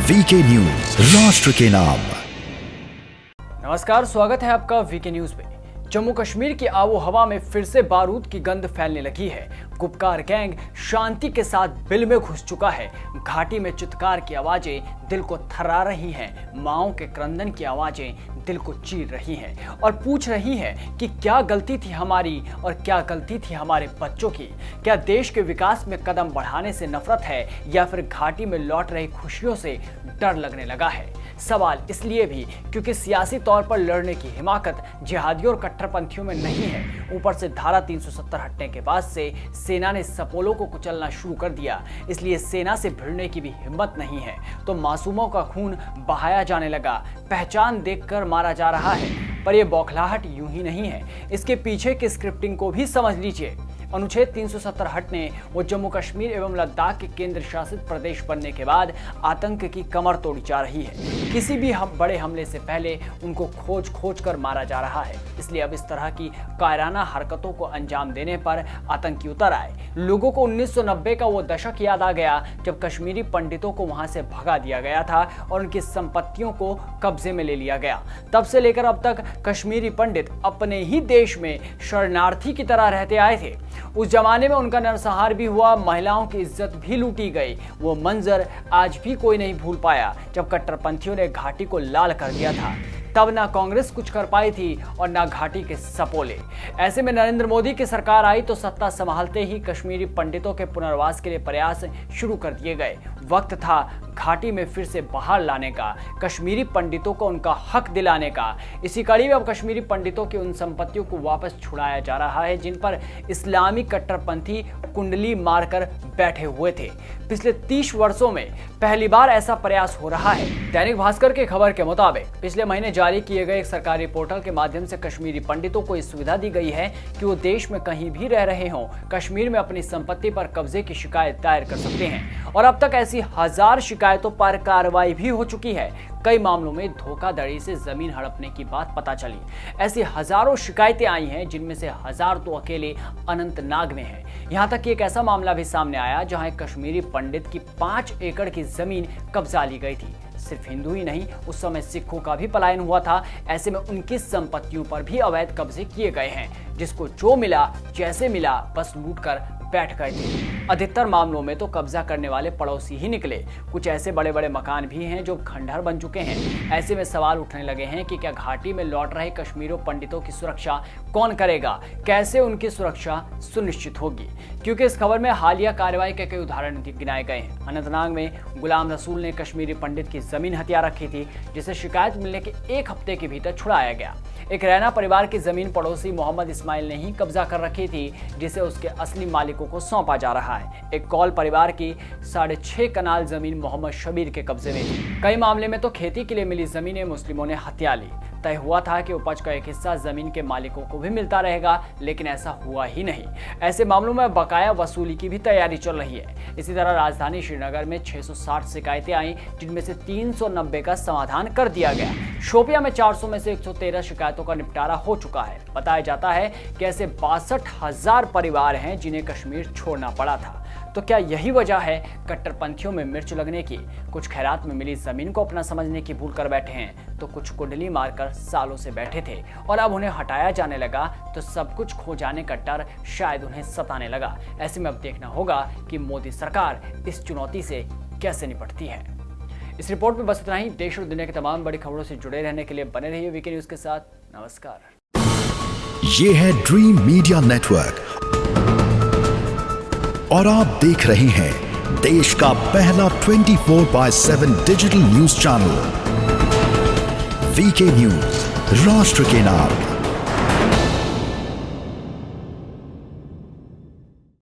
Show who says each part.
Speaker 1: VK news, राष्ट्र के नाम।
Speaker 2: नमस्कार, स्वागत है आपका वीके न्यूज पे। जम्मू कश्मीर की आबो हवा में फिर से बारूद की गंध फैलने लगी है। गुपकार गैंग शांति के साथ बिल में घुस चुका है। घाटी में चित्कार की आवाजें दिल को थर्रा रही हैं। माओं के क्रंदन की आवाजें दिल को चीर रही हैं और पूछ रही हैं कि क्या गलती थी हमारी और क्या गलती थी हमारे बच्चों की। क्या देश के विकास में कदम बढ़ाने से नफरत है या फिर घाटी में लौट रही खुशियों से डर लगने लगा है। सवाल इसलिए भी क्योंकि सियासी तौर पर लड़ने की हिमाकत जिहादियों और कट्टरपंथियों में नहीं है। ऊपर से धारा 370 हटने के बाद से सेना ने सपोलों को कुचलना शुरू कर दिया, इसलिए सेना से भिड़ने की भी हिम्मत नहीं है। तो मासूमों का खून बहाया जाने लगा, पहचान देखकर मारा जा रहा है। पर यह बौखलाहट यूं ही नहीं है, इसके पीछे की स्क्रिप्टिंग को भी समझ लीजिए। अनुच्छेद 370 हटने व जम्मू कश्मीर एवं लद्दाख के केंद्र शासित प्रदेश बनने के बाद आतंक की कमर तोड़ी जा रही है। किसी भी बड़े हमले से पहले उनको खोज कर मारा जा रहा है। इसलिए अब इस तरह की कायराना हरकतों को अंजाम देने पर आतंकी उतर आए। लोगों को 1990 का वो दशक याद आ गया जब कश्मीरी पंडितों को वहां से भगा दिया गया था और उनकी संपत्तियों को कब्जे में ले लिया गया। तब से लेकर अब तक कश्मीरी पंडित अपने ही देश में शरणार्थी की तरह रहते आए थे। उस जमाने में उनका नरसंहार भी हुआ, महिलाओं की इज्जत भी लूटी गई। वो मंजर आज भी कोई नहीं भूल पाया जब कट्टरपंथियों ने घाटी को लाल कर दिया था। तब ना कांग्रेस कुछ कर पाई थी और ना घाटी के सपोले। ऐसे में नरेंद्र मोदी की सरकार आई तो सत्ता संभालते ही कश्मीरी पंडितों के पुनर्वास के लिए प्रयास शुरू कर दिए गए। वक्त था घाटी में फिर से बहार लाने का, कश्मीरी पंडितों को उनका हक दिलाने का। इसी कड़ी में अब कश्मीरी पंडितों की उन संपत्तियों को वापस छुड़ाया जा रहा है जिन पर इस्लामी कट्टरपंथी कुंडली मारकर बैठे हुए थे। पिछले 30 वर्षों में पहली बार ऐसा प्रयास हो रहा है। दैनिक भास्कर की खबर के मुताबिक पिछले महीने जारी किए गए एक सरकारी पोर्टल के माध्यम से कश्मीरी पंडितों को इस सुविधा दी गई है कि वो देश में कहीं भी रह रहे हों, कश्मीर में अपनी संपत्ति पर कब्जे की शिकायत दायर कर सकते हैं। और अब तक ऐसी 1000 शिकायतों पर कार्रवाई भी हो चुकी है। कई मामलों में धोखाधड़ी से जमीन हड़पने की बात पता चली। ऐसी हजारों शिकायतें आई हैं जिनमें से 1000 तो अकेले अनंतनाग में हैं। यहां तक कि एक ऐसा मामला भी सामने आया जहां एक कश्मीरी पंडित की 5 एकड़ की जमीन कब्जा ली गई थी। सिर्फ हिंदू ही नहीं, उस समय सिखों का भी पलायन हुआ था। ऐसे में उनकी संपत्तियों पर भी अवैध कब्जे किए गए हैं। जिसको जो मिला जैसे मिला बस लूट कर बैठ गए थे। अधिकतर मामलों में तो कब्जा करने वाले पड़ोसी ही निकले। कुछ ऐसे बड़े बड़े मकान भी हैं जो खंडहर बन चुके हैं। ऐसे में सवाल उठने लगे हैं कि क्या घाटी में लौट रहे कश्मीरी पंडितों की सुरक्षा कौन करेगा, कैसे उनकी सुरक्षा सुनिश्चित होगी। क्योंकि इस खबर में हालिया कार्रवाई के कई उदाहरण गिनाए गए हैं। अनंतनाग में गुलाम रसूल ने कश्मीरी पंडित की जमीन हथिया रखी थी, जिसे शिकायत मिलने के 1 हफ्ते के भीतर छुड़ाया गया। एक रैना परिवार की जमीन पड़ोसी मोहम्मद इस्माइल ने ही कब्जा कर रखी थी, जिसे उसके असली मालिकों को सौंपा जा रहा है। एक कौल परिवार की 6.5 कनाल जमीन मोहम्मद शबीर के कब्जे में थी। कई मामले में तो खेती के लिए मिली जमीनें मुस्लिमों ने हथिया ली। तय हुआ था कि उपज का एक हिस्सा जमीन के मालिकों को भी मिलता रहेगा, लेकिन ऐसा हुआ ही नहीं। ऐसे मामलों में बकाया वसूली की भी तैयारी चल रही है। इसी तरह राजधानी श्रीनगर में 660 शिकायतें आई, जिनमें से 390 का समाधान कर दिया गया। शोपिया में 400 में से 113 शिकायतों का निपटारा हो चुका है। बताया जाता है कि ऐसे 62,000 परिवार हैं जिन्हें कश्मीर छोड़ना पड़ा था। तो क्या यही वजह है कट्टरपंथियों में मिर्च लगने की? कुछ खैरात में मिली जमीन को अपना समझने की भूल कर बैठे हैं, तो कुछ कुंडली मारकर सालों से बैठे थे और अब उन्हें हटाया जाने लगा तो सब कुछ खो जाने का डर शायद उन्हें सताने लगा। ऐसे में अब देखना होगा कि मोदी सरकार इस चुनौती से कैसे निपटती है। इस रिपोर्ट में बस इतना ही। देश और दुनिया की तमाम बड़ी खबरों से जुड़े रहने के लिए बने रहिए वीके न्यूज के साथ। नमस्कार।
Speaker 1: ये है ड्रीम मीडिया नेटवर्क और आप देख रहे हैं देश का पहला 24/7 digital news channel VK news, राष्ट्र के नाम।